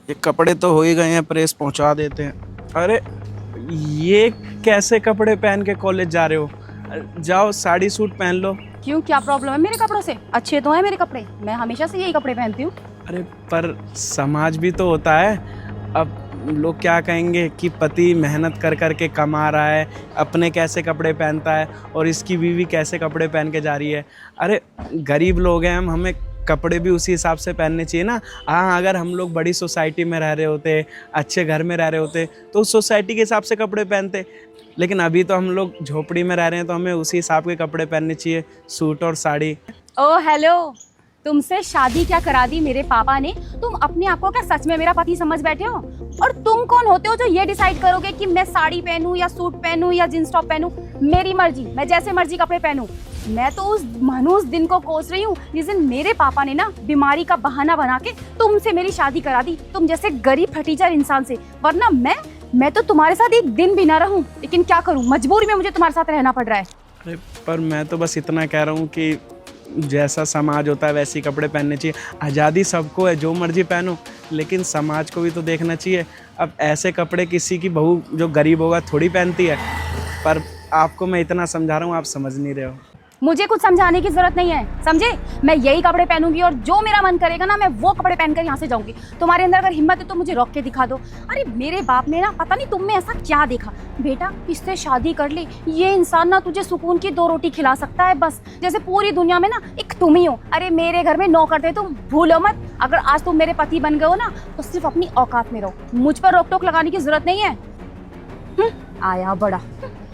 ये कपड़े तो हो ही गए हैं, प्रेस पहुंचा देते हैं। अरे ये कैसे कपड़े पहन के कॉलेज जा रहे हो? जाओ साड़ी सूट पहन लो। क्यों, क्या प्रॉब्लम है मेरे कपड़ों से? अच्छे तो हैं मेरे कपड़े, मैं हमेशा से यही कपड़े पहनती हूँ। अरे पर समाज भी तो होता है। अब लोग क्या कहेंगे कि पति मेहनत कर कर के कमा रहा है, अपने कैसे कपड़े पहनता है और इसकी बीवी कैसे कपड़े पहन के जा रही है। अरे गरीब लोग हैं हम, हमें कपड़े भी उसी हिसाब से पहनने चाहिए ना। हाँ, अगर हम लोग बड़ी सोसाइटी में रह रहे होते, अच्छे घर में रह रहे होते तो उस सोसाइटी के हिसाब से कपड़े पहनते। लेकिन अभी तो हम लोग झोपड़ी में रह रहे हैं तो हमें उसी हिसाब के कपड़े पहनने चाहिए, सूट और साड़ी। ओ हेलो, तुमसे शादी क्या करा दी मेरे पापा ने? तुम अपने आप को क्या सच में मेरा पति समझ बैठे हो? और तुम कौन होते हो जो ये डिसाइड करोगे कि मैं साड़ी पहनूं या सूट पहनूं या जींस टॉप पहनूं? मेरी मर्जी, मैं जैसे मर्जी कपड़े पहनूं। मैं तो उस मनहूस दिन को कोस रही हूँ जिस दिन मेरे पापा ने ना बीमारी का बहाना बना के तुमसे मेरी शादी करा दी, तुम जैसे गरीब फटीचर इंसान से। वरना मैं तो तुम्हारे साथ एक दिन भी ना रहूं, लेकिन क्या करूं, मजबूरी में मुझे तुम्हारे साथ रहना पड़ रहा है। अरे पर मैं तो बस इतना कह रहा हूँ कि जैसा समाज होता है वैसे ही कपड़े पहनने चाहिए। आज़ादी सबको है, जो मर्जी पहनो, लेकिन समाज को भी तो देखना चाहिए। अब ऐसे कपड़े किसी की बहू जो गरीब होगा थोड़ी पहनती है। पर आपको मैं इतना समझा रहा हूँ, आप समझ नहीं रहे हो। मुझे कुछ समझाने की जरूरत नहीं है, समझे? मैं यही कपड़े पहनूंगी और जो मेरा मन करेगा ना, मैं वो कपड़े पहनकर यहाँ से जाऊंगी। तुम्हारे अंदर अगर हिम्मत है तो मुझे रोक के दिखा दो। अरे मेरे बाप ने ना पता नहीं तुम में ऐसा क्या देखा, बेटा इससे शादी कर ले, ये इंसान ना तुझे सुकून की 2 रोटी खिला सकता है बस, जैसे पूरी दुनिया में ना एक तुम ही हो। अरे मेरे घर में नौकर थे तुम, भूलो मत। अगर आज तुम मेरे पति बन गए हो ना तो सिर्फ अपनी औकात में रहो, मुझ पर रोक टोक लगाने की जरूरत नहीं है। आया बड़ा,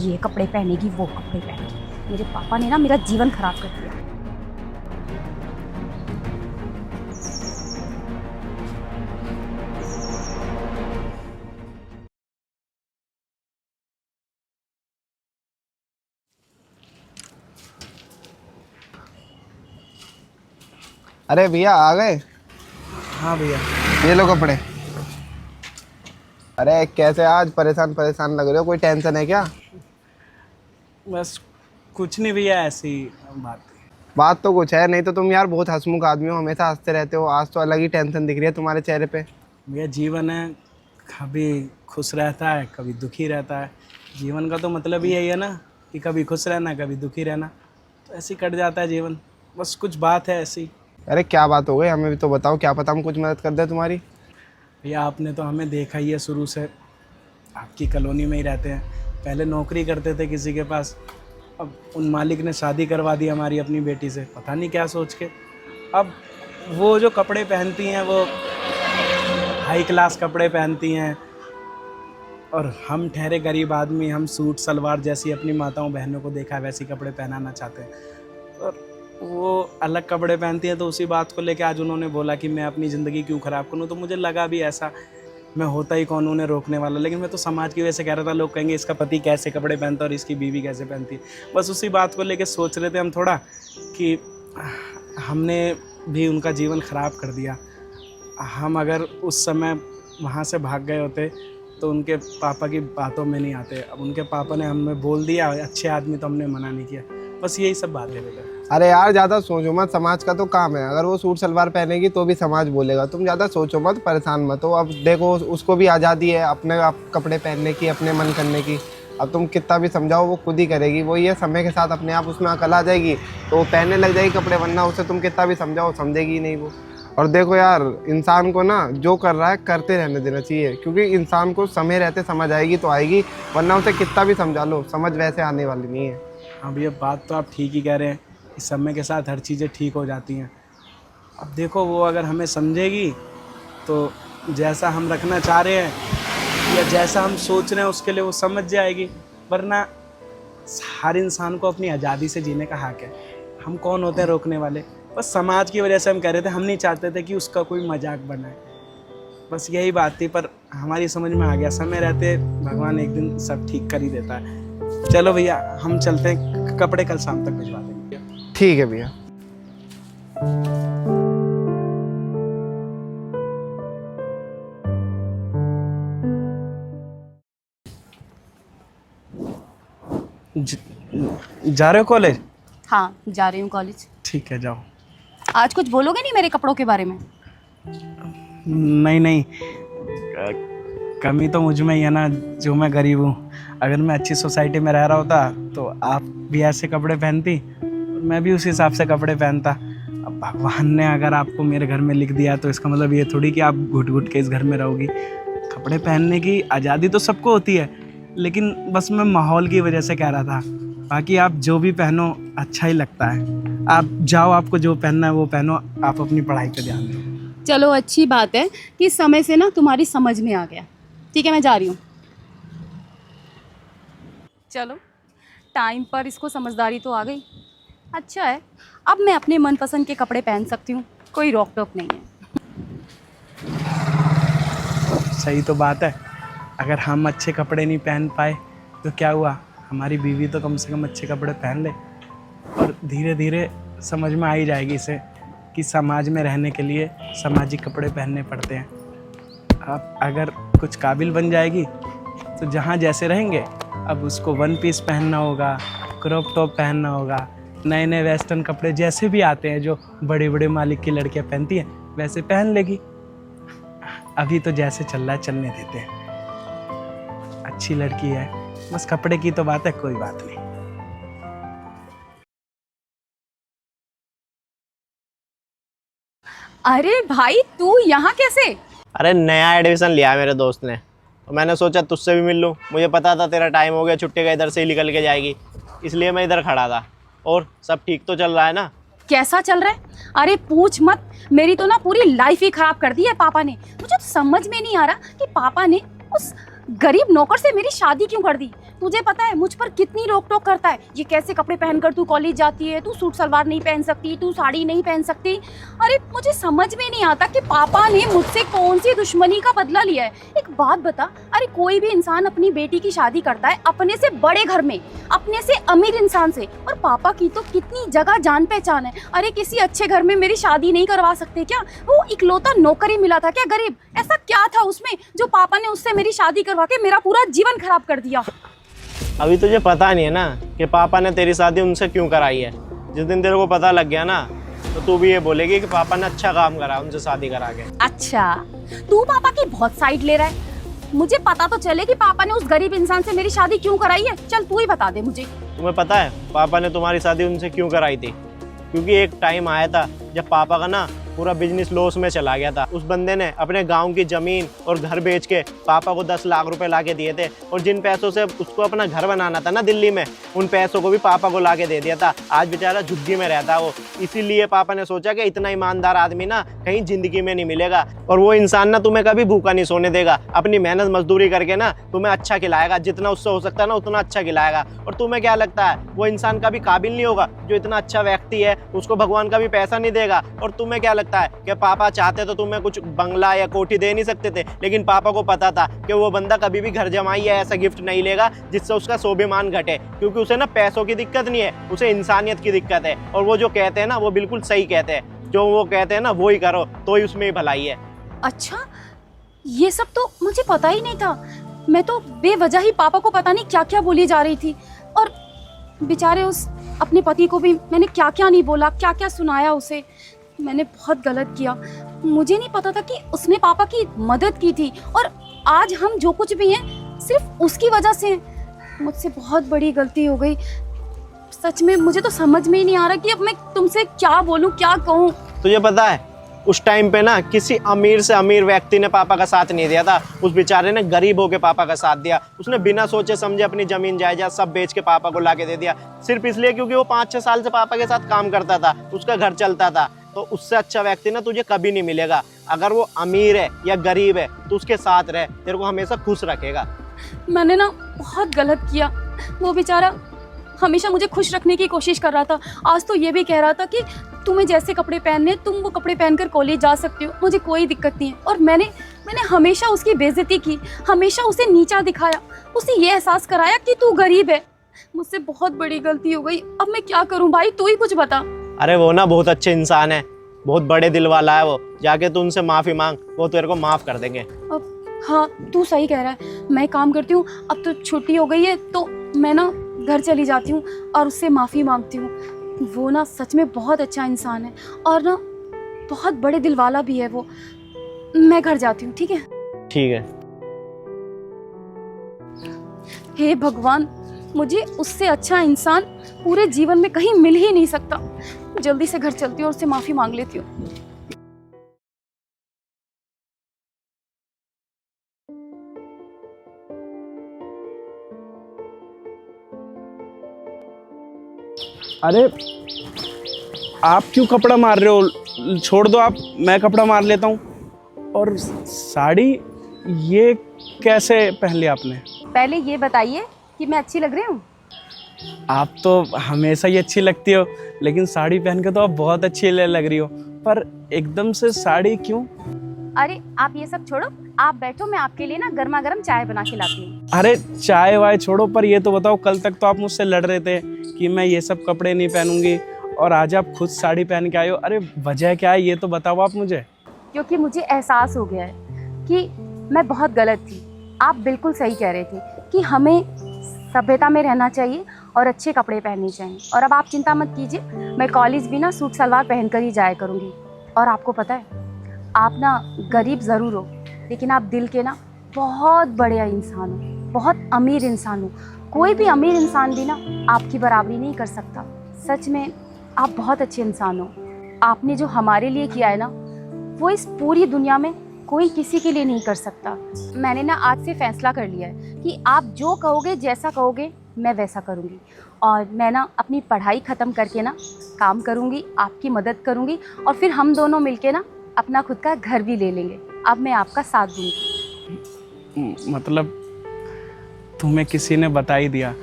ये कपड़े पहनेगी वो कपड़े पहनेगी। मेरे पापा ने ना मेरा जीवन खराब कर दिया। अरे भैया आ गए। हाँ भैया। ये लो कपड़े। अरे कैसे आज परेशान परेशान लग रहे हो, कोई टेंशन है क्या? बस कुछ नहीं भैया, ऐसी बात है। बात तो कुछ है नहीं तो तुम यार बहुत हंसमुख आदमी हो, हमेशा हंसते रहते हो। आज तो अलग ही टेंशन दिख रही है तुम्हारे चेहरे पे। भैया जीवन है, कभी खुश रहता है कभी दुखी रहता है। जीवन का तो मतलब ही यही है ना कि कभी खुश रहना कभी दुखी रहना, तो ऐसे ही कट जाता है जीवन। बस कुछ बात है ऐसी। अरे क्या बात हो गई, हमें भी तो बताओ, क्या पता हम कुछ मदद कर दे तुम्हारी। भैया आपने तो हमें देखा ही है शुरू से, आपकी कॉलोनी में ही रहते हैं। पहले नौकरी करते थे किसी के पास, अब उन मालिक ने शादी करवा दी हमारी अपनी बेटी से, पता नहीं क्या सोच के। अब वो जो कपड़े पहनती हैं वो हाई क्लास कपड़े पहनती हैं, और हम ठहरे गरीब आदमी, हम सूट सलवार जैसी अपनी माताओं बहनों को देखा है वैसी कपड़े पहनाना चाहते हैं। और वो अलग कपड़े पहनती हैं, तो उसी बात को लेकर आज उन्होंने बोला कि मैं अपनी ज़िंदगी क्यों ख़राब करूं। तो मुझे लगा भी ऐसा, मैं होता ही कौन उन्हें रोकने वाला, लेकिन मैं तो समाज की वजह से कह रहा था। लोग कहेंगे इसका पति कैसे कपड़े पहनता है और इसकी बीवी कैसे पहनती है। बस उसी बात को लेकर सोच रहे थे हम थोड़ा कि हमने भी उनका जीवन ख़राब कर दिया। हम अगर उस समय वहाँ से भाग गए होते तो उनके पापा की बातों में नहीं आते। अब उनके पापा ने हमें बोल दिया, अच्छे आदमी, तो हमने मना नहीं किया। बस यही सब बातें बेटा। अरे यार ज़्यादा सोचो मत, समाज का तो काम है। अगर वो सूट सलवार पहनेगी तो भी समाज बोलेगा, तुम ज़्यादा सोचो मत, परेशान मत हो। अब देखो उसको भी आज़ादी है अपने आप कपड़े पहनने की, अपने मन करने की। अब तुम कितना भी समझाओ वो खुद ही करेगी। वो ये समय के साथ अपने आप उसमें अकल आ जाएगी तो वो पहनने लग जाएगी कपड़े, वरना उसे तुम कितना भी समझाओ समझेगी ही नहीं वो। और देखो यार, इंसान को ना जो कर रहा है करते रहने देना चाहिए, क्योंकि इंसान को समय रहते समझ आएगी तो आएगी, वरना उसे कितना भी समझा लो समझ वैसे आने वाली नहीं है। हाँ भैया, बात तो आप ठीक ही कह रहे हैं, इस समय के साथ हर चीज़ें ठीक हो जाती हैं। अब देखो वो अगर हमें समझेगी तो जैसा हम रखना चाह रहे हैं या जैसा हम सोच रहे हैं उसके लिए वो समझ जाएगी। वरना हर इंसान को अपनी आज़ादी से जीने का हक है, हम कौन होते हैं रोकने वाले। बस समाज की वजह से हम कह रहे थे, हम नहीं चाहते थे कि उसका कोई मजाक बनाए, बस यही बात थी। पर हमारी समझ में आ गया, समय रहते भगवान एक दिन सब ठीक कर ही देता है। चलो भैया हम चलते हैं, कपड़े कल शाम तक भिजवा देंगे। ठीक है भैया। जा रहे हो कॉलेज? हाँ जा रही हूँ कॉलेज। ठीक है जाओ। आज कुछ बोलोगे नहीं मेरे कपड़ों के बारे में? नहीं नहीं, कमी तो मुझ में ही है ना, जो मैं गरीब हूँ। अगर मैं अच्छी सोसाइटी में रह रहा होता तो आप भी ऐसे कपड़े पहनती और मैं भी उस हिसाब से कपड़े पहनता। अब भगवान ने अगर आपको मेरे घर में लिख दिया तो इसका मतलब ये थोड़ी कि आप घुट घुट के इस घर में रहोगी। कपड़े पहनने की आज़ादी तो सबको होती है, लेकिन बस मैं माहौल की वजह से कह रहा था। बाकी आप जो भी पहनो अच्छा ही लगता है। आप जाओ, आपको जो पहनना है वो पहनो, आप अपनी पढ़ाई पे ध्यान दो। चलो अच्छी बात है कि इस समय से ना तुम्हारी समझ में आ गया। ठीक है, मैं जा रही हूँ। चलो, टाइम पर इसको समझदारी तो आ गई। अच्छा है, अब मैं अपने मनपसंद के कपड़े पहन सकती हूँ, कोई रोक टोक नहीं है। सही तो बात है। अगर हम अच्छे कपड़े नहीं पहन पाए तो क्या हुआ, हमारी बीवी तो कम से कम अच्छे कपड़े पहन ले। और धीरे धीरे समझ में आ ही जाएगी इसे कि समाज में रहने के लिए सामाजिक कपड़े पहनने पड़ते हैं। आप अगर कुछ काबिल बन जाएगी तो जहाँ जैसे रहेंगे, अब उसको वन पीस पहनना होगा, क्रॉप टॉप पहनना होगा, नए नए वेस्टर्न कपड़े जैसे भी आते हैं जो बड़े बड़े मालिक की लड़कियां पहनती हैं वैसे पहन लेगी। अभी तो जैसे चल रहा है चलने देते हैं। अच्छी लड़की है, बस कपड़े की तो बात है, कोई बात नहीं। अरे भाई, तू यहाँ कैसे? अरे नया एडमिशन लिया है मेरे दोस्त ने, तो मैंने सोचा तुझसे भी मिल लूँ। मुझे पता था तेरा टाइम हो गया, छुट्टी का इधर से ही निकल के जाएगी, इसलिए मैं इधर खड़ा था। और सब ठीक तो चल रहा है ना? कैसा चल रहा है? अरे पूछ मत, मेरी तो ना पूरी लाइफ ही खराब कर दी है पापा ने। मुझे तो समझ में नहीं आ रहा कि पापा ने उस गरीब नौकर से मेरी शादी क्यों कर दी। तुझे पता है मुझ पर कितनी रोक टोक करता है, ये कैसे कपड़े पहनकर तू कॉलेज जाती है, तू सूट सलवार नहीं पहन सकती, तू साड़ी नहीं पहन सकती। अरे मुझे समझ में नहीं आता कि पापा ने मुझसे कौन सी दुश्मनी का बदला लिया है। एक बात बता, अरे कोई भी इंसान अपनी बेटी की शादी करता है अपने से बड़े घर में, अपने से अमीर इंसान से, और पापा की तो कितनी जगह जान पहचान है। अरे किसी अच्छे घर में मेरी शादी नहीं करवा सकते क्या? वो इकलौता नौकर ही मिला था क्या गरीब? ऐसा क्या था उसमें जो पापा ने उससे मेरी शादी करवा के मेरा पूरा जीवन खराब कर दिया? अभी तुझे पता नहीं है ना कि पापा ने तेरी शादी उनसे क्यों कराई है। जिस दिन तेरे को पता लग गया ना तो तू भी ये बोलेगी कि पापा ने अच्छा काम करा उनसे शादी करा के। अच्छा, तू पापा की बहुत साइड ले रहा है। मुझे पता तो चले कि पापा ने उस गरीब इंसान से मेरी शादी क्यों कराई है। चल तू ही बता दे मुझे। तुम्हें पता है पापा ने तुम्हारी शादी उनसे क्यों कराई थी? क्योंकि एक टाइम आया था जब पापा का ना पूरा बिजनेस लॉस में चला गया था। उस बंदे ने अपने गांव की जमीन और घर बेच के पापा को 10 लाख रुपए ला के दिए थे, और जिन पैसों से उसको अपना घर बनाना था ना दिल्ली में, उन पैसों को भी पापा को ला के दे दिया था। आज बेचारा झुग्गी में रहता है वो। इसीलिए पापा ने सोचा कि इतना ईमानदार आदमी ना कहीं जिंदगी में नहीं मिलेगा, और वो इंसान ना तुम्हें कभी भूखा नहीं सोने देगा। अपनी मेहनत मजदूरी करके ना तुम्हें अच्छा खिलाएगा, जितना उससे हो सकता है ना उतना अच्छा खिलाएगा। और तुम्हें क्या लगता है वो इंसान कभी काबिल नहीं होगा? जो इतना अच्छा व्यक्ति है उसको भगवान कभी पैसा नहीं देगा। और तुम्हें क्या लगता है कि पापा चाहते तो तुम्हें कुछ बंगला या कोठी दे नहीं सकते थे? लेकिन पापा को पता था कि वो बंदा कभी भी घर जमाई या ऐसा गिफ्ट नहीं लेगा जिससे उसका स्वाभिमान घटे, क्योंकि उसे ना पैसों की दिक्कत नहीं है, उसे इंसानियत की दिक्कत है। और वो जो कहते हैं ना वो बिल्कुल सही कहते हैं, जो वो कहते हैं ना वो ही करो तो ही उसमें ही भलाई है। अच्छा, ये सब तो मुझे पता ही नहीं था। मैं तो बेवजह ही पापा को पता नहीं क्या क्या बोली जा रही थी, और बेचारे उस अपने पति को भी मैंने क्या क्या नहीं बोला, क्या क्या सुनाया उसे। मैंने बहुत गलत किया। मुझे नहीं पता था कि उसने पापा की मदद की थी, और आज हम जो कुछ भी हैं सिर्फ उसकी वजह से हैं। मुझसे बहुत बड़ी गलती हो गई। सच में मुझे तो समझ में ही नहीं आ रहा कि अब मैं तुमसे क्या बोलूं, क्या कहूं। तुझे पता है उस टाइम पे ना किसी अमीर से अमीर व्यक्ति ने पापा का साथ नहीं दिया था। उस बेचारे ने गरीब होके पापा का साथ दिया। उसने बिना सोचे समझे अपनी जमीन जायदाद सब बेच के पापा को ला के दे दिया, सिर्फ इसलिए क्योंकि वो 5-6 साल से पापा के साथ काम करता था, उसका घर चलता था। तो उससे अच्छा व्यक्ति ना तुझे कभी नहीं मिलेगा। अगर वो अमीर है या गरीब है तो उसके साथ रह, तेरे को हमेशा खुश रखेगा। मैंने ना बहुत गलत किया। वो बेचारा हमेशा मुझे खुश रखने की कोशिश कर रहा था। आज तो ये भी कह रहा था कि तुम्हें जैसे कपड़े पहनने तुम वो कपड़े पहनकर कॉलेज जा सकती हो, मुझे कोई दिक्कत नहीं है। और मैंने हमेशा उसकी बेइज्जती की, हमेशा उसे नीचा दिखाया, उसे ये एहसास कराया कि तू गरीब है। मुझसे बहुत बड़ी गलती हो गई। अब मैं क्या करूं भाई, तू ही कुछ बता। अरे वो ना बहुत अच्छे इंसान है, बहुत बड़े दिल वाला है वो। जाके तू उनसे माफी मांग, वो तेरे को माफ कर देंगे। अब हाँ, तू सही कह रहा है। मैं काम करती हूँ, अब तो छुट्टी हो गई है तो मैं ना घर चली जाती हूँ और उससे माफ़ी मांगती हूँ। वो ना सच में बहुत अच्छा इंसान है, और ना बहुत बड़े दिल वाला भी है वो। मैं घर जाती हूँ, ठीक है? ठीक है। हे भगवान, मुझे उससे अच्छा इंसान पूरे जीवन में कहीं मिल ही नहीं सकता। जल्दी से घर चलती हूँ और उससे माफ़ी मांग लेती हूँ। अरे आप क्यों कपड़ा मार रहे हो? छोड़ दो आप, मैं कपड़ा मार लेता हूँ। और साड़ी ये कैसे पहन लिया आपने? पहले ये बताइए कि मैं अच्छी लग रही हूँ? आप तो हमेशा ही अच्छी लगती हो, लेकिन साड़ी पहन के तो आप बहुत अच्छी लग रही हो। पर एकदम से साड़ी क्यों? अरे आप ये सब छोड़ो, आप बैठो, मैं आपके लिए ना गर्मा गर्म चाय बना के लाती हूँ। अरे चाय वाय छोड़ो, पर ये तो बताओ, कल तक तो आप मुझसे लड़ रहे थे कि मैं ये सब कपड़े नहीं पहनूंगी, और आज आप खुद साड़ी पहन के आए हो। अरे वजह क्या है ये तो बताओ आप मुझे। क्योंकि मुझे एहसास हो गया है कि मैं बहुत गलत थी। आप बिल्कुल सही कह रहे थे कि हमें सभ्यता में रहना चाहिए और अच्छे कपड़े पहनने चाहिए। और अब आप चिंता मत कीजिए, मैं कॉलेज भी ना सूट सलवार पहन कर ही जाया करूँगी। और आपको पता है, आप ना गरीब ज़रूर हो, लेकिन आप दिल के ना बहुत बढ़िया इंसान हो, बहुत अमीर इंसान हो। कोई भी अमीर इंसान भी ना आपकी बराबरी नहीं कर सकता। सच में आप बहुत अच्छे इंसान हो। आपने जो हमारे लिए किया है ना, वो इस पूरी दुनिया में कोई किसी के लिए नहीं कर सकता। मैंने ना आज से फैसला कर लिया है कि आप जो कहोगे, जैसा कहोगे, मैं वैसा करूँगी। और मैं ना अपनी पढ़ाई ख़त्म करके ना काम करूँगी, आपकी मदद करूँगी, और फिर हम दोनों मिलके ना अपना खुद का घर भी ले लेंगे। अब मैं आपका साथ दूँगी। मतलब तुम्हें किसी ने बता ही दिया?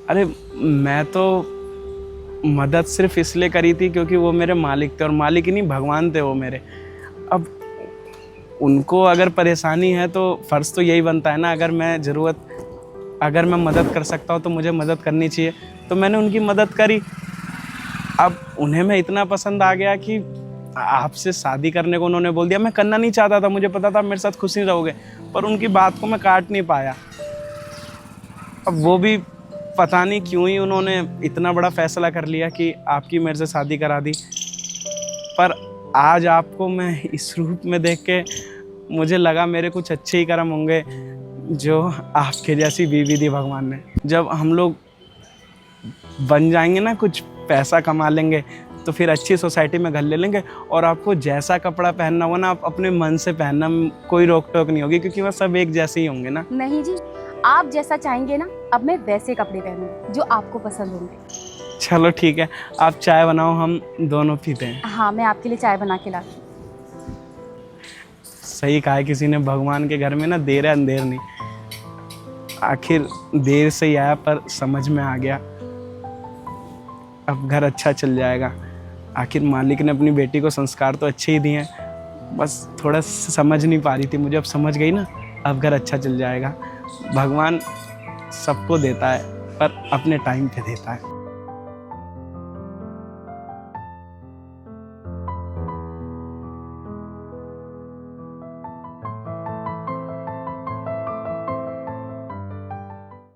अरे मैं तो मदद सिर्फ इसलिए करी थी क्योंकि वो मेरे मालिक थे, और मालिक ही नहीं भगवान थे वो मेरे। अब उनको अगर परेशानी है तो फ़र्ज़ तो यही बनता है ना, अगर मैं मदद कर सकता हूँ तो मुझे मदद करनी चाहिए। तो मैंने उनकी मदद करी। अब उन्हें मैं इतना पसंद आ गया कि आपसे शादी करने को उन्होंने बोल दिया। मैं करना नहीं चाहता था, मुझे पता था मेरे साथ खुश नहीं रहोगे, पर उनकी बात को मैं काट नहीं पाया। अब वो भी पता नहीं क्यों ही उन्होंने इतना बड़ा फैसला कर लिया कि आपकी मेरे से शादी करा दी। पर आज आपको मैं इस रूप में देख के मुझे लगा मेरे कुछ अच्छे ही कर्म होंगे जो आपके जैसी बीवी दी भगवान ने। जब हम लोग बन जाएंगे ना, कुछ पैसा कमा लेंगे, तो फिर अच्छी सोसाइटी में घर ले लेंगे, और आपको जैसा कपड़ा पहनना हो ना, आप अपने मन से पहनना, कोई रोक टोक नहीं होगी, क्योंकि वह सब एक जैसे ही होंगे ना। नहीं जी, आप जैसा चाहेंगे ना, अब मैं वैसे कपड़े पहनूंगी जो आपको पसंद होंगे। चलो ठीक है, आप चाय बनाओ, हम दोनों पीते हैं। हाँ, मैं आपके लिए चाय बना के लाती हूँ। सही कहा है किसी ने, भगवान के घर में ना देर है अंधेर नहीं। आखिर देर से ही आया, पर समझ में आ गया। अब घर अच्छा चल जाएगा। आखिर मालिक ने अपनी बेटी को संस्कार तो अच्छे ही दिए हैं, बस थोड़ा समझ नहीं पा रही थी मुझे। अब समझ गई ना, अब घर अच्छा चल जाएगा। भगवान सबको देता है, पर अपने टाइम पे देता है।